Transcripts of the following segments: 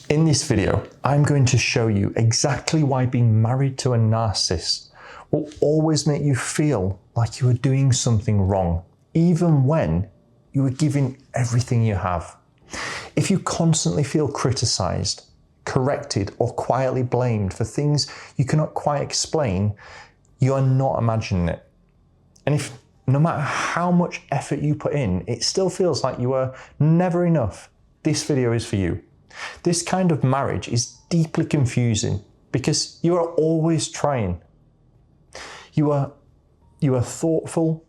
In this video, I'm going to show you exactly why being married to a narcissist will always make you feel like you are doing something wrong, even when you are giving everything you have. If you constantly feel criticized, corrected, or quietly blamed for things you cannot quite explain, you are not imagining it. And if no matter how much effort you put in, it still feels like you are never enough, this video is for you. This kind of marriage is deeply confusing because you are always trying. You are thoughtful,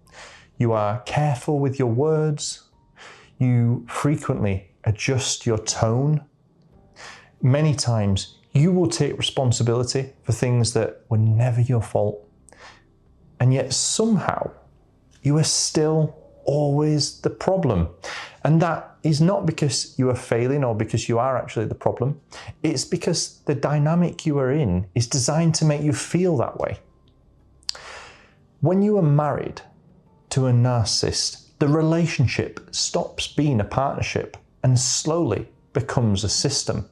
you are careful with your words, you frequently adjust your tone. Many times you will take responsibility for things that were never your fault. And yet somehow you are still always the problem. And that is not because you are failing or because you are actually the problem. It's because the dynamic you are in is designed to make you feel that way. When you are married to a narcissist, the relationship stops being a partnership and slowly becomes a system.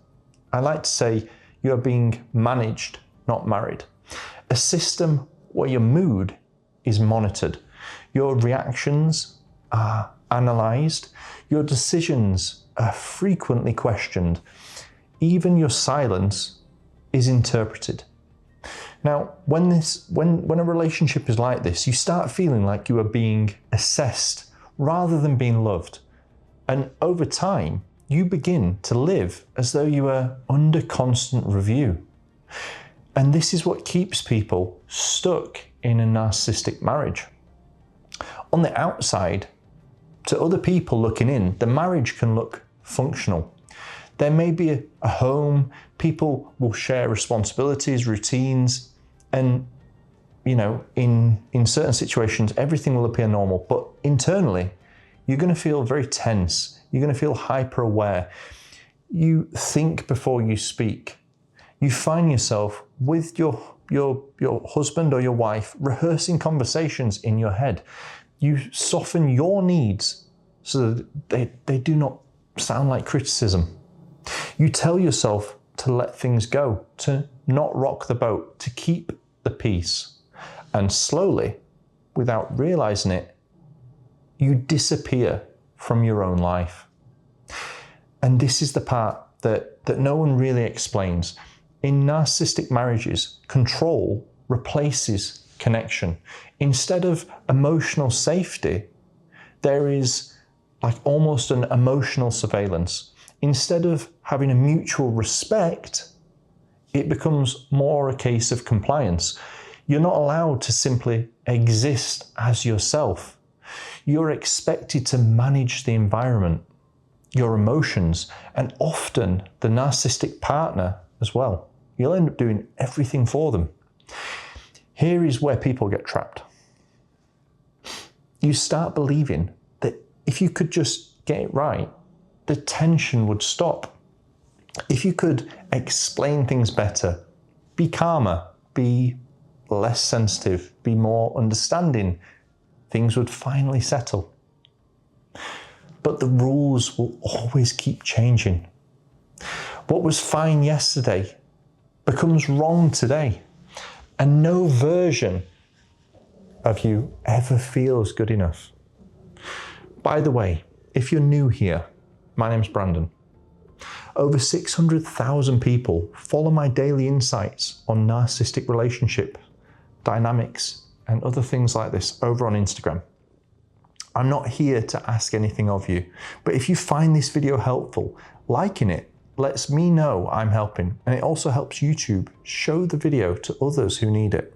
I like to say you are being managed, not married. A system where your mood is monitored, your reactions are analysed, your decisions are frequently questioned, even your silence is interpreted. Now, when a relationship is like this, you start feeling like you are being assessed rather than being loved. And over time, you begin to live as though you are under constant review. And this is what keeps people stuck in a narcissistic marriage. On the outside, to other people looking in, the marriage can look functional. There may be a home, people will share responsibilities, routines, and in certain situations, everything will appear normal. But internally, you're going to feel very tense. You're going to feel hyper aware. You think before you speak. You find yourself with your husband or your wife rehearsing conversations in your head. You soften your needs so that they do not sound like criticism. You tell yourself to let things go, to not rock the boat, to keep the peace. And slowly, without realizing it, you disappear from your own life. And this is the part that no one really explains. In narcissistic marriages, control replaces connection. Instead of emotional safety, there is like almost an emotional surveillance. Instead of having a mutual respect, it becomes more a case of compliance. You're not allowed to simply exist as yourself. You're expected to manage the environment, your emotions, and often the narcissistic partner as well. You'll end up doing everything for them. Here is where people get trapped. You start believing that if you could just get it right, the tension would stop. If you could explain things better, be calmer, be less sensitive, be more understanding, things would finally settle. But the rules will always keep changing. What was fine yesterday becomes wrong today. And no version of you ever feels good enough. By the way, if you're new here, my name's Brandon. Over 600,000 people follow my daily insights on narcissistic relationship dynamics and other things like this over on Instagram. I'm not here to ask anything of you, but if you find this video helpful, liking it lets me know I'm helping, and it also helps YouTube show the video to others who need it.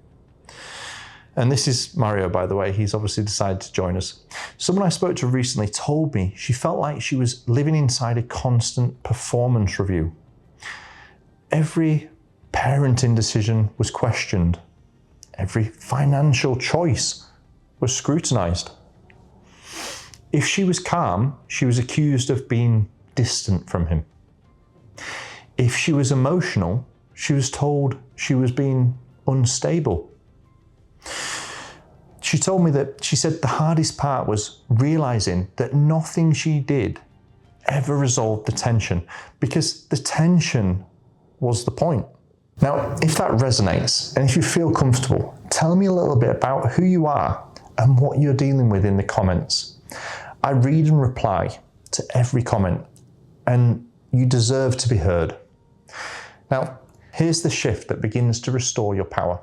And this is Mario, by the way. He's obviously decided to join us. Someone I spoke to recently told me she felt like she was living inside a constant performance review. Every parenting decision was questioned. Every financial choice was scrutinized. If she was calm, she was accused of being distant from him. If she was emotional, she was told she was being unstable. She told me that she said the hardest part was realizing that nothing she did ever resolved the tension, because the tension was the point. Now, if that resonates, and if you feel comfortable, tell me a little bit about who you are and what you're dealing with in the comments. I read and reply to every comment, and you deserve to be heard. Now, here's the shift that begins to restore your power.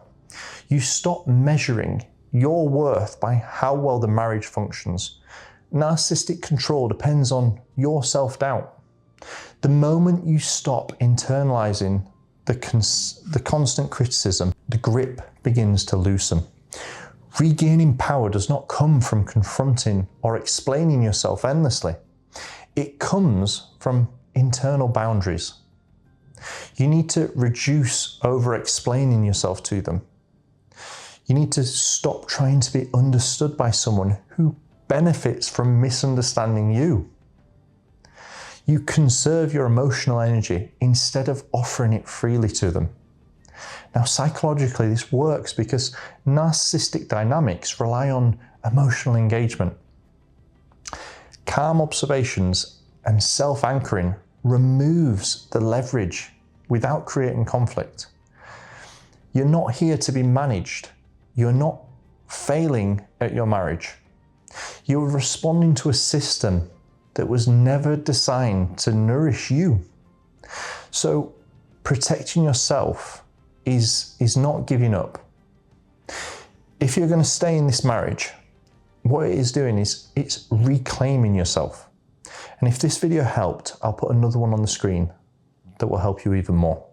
You stop measuring your worth by how well the marriage functions. Narcissistic control depends on your self-doubt. The moment you stop internalizing the constant criticism, the grip begins to loosen. Regaining power does not come from confronting or explaining yourself endlessly. It comes from internal boundaries. You need to reduce over-explaining yourself to them. You need to stop trying to be understood by someone who benefits from misunderstanding you. You conserve your emotional energy instead of offering it freely to them. Now, psychologically, this works because narcissistic dynamics rely on emotional engagement. Calm observations and self-anchoring removes the leverage without creating conflict. You're not here to be managed. You're not failing at your marriage. You're responding to a system that was never designed to nourish you. So protecting yourself is not giving up. If you're going to stay in this marriage, what it is doing is it's reclaiming yourself. And if this video helped, I'll put another one on the screen that will help you even more.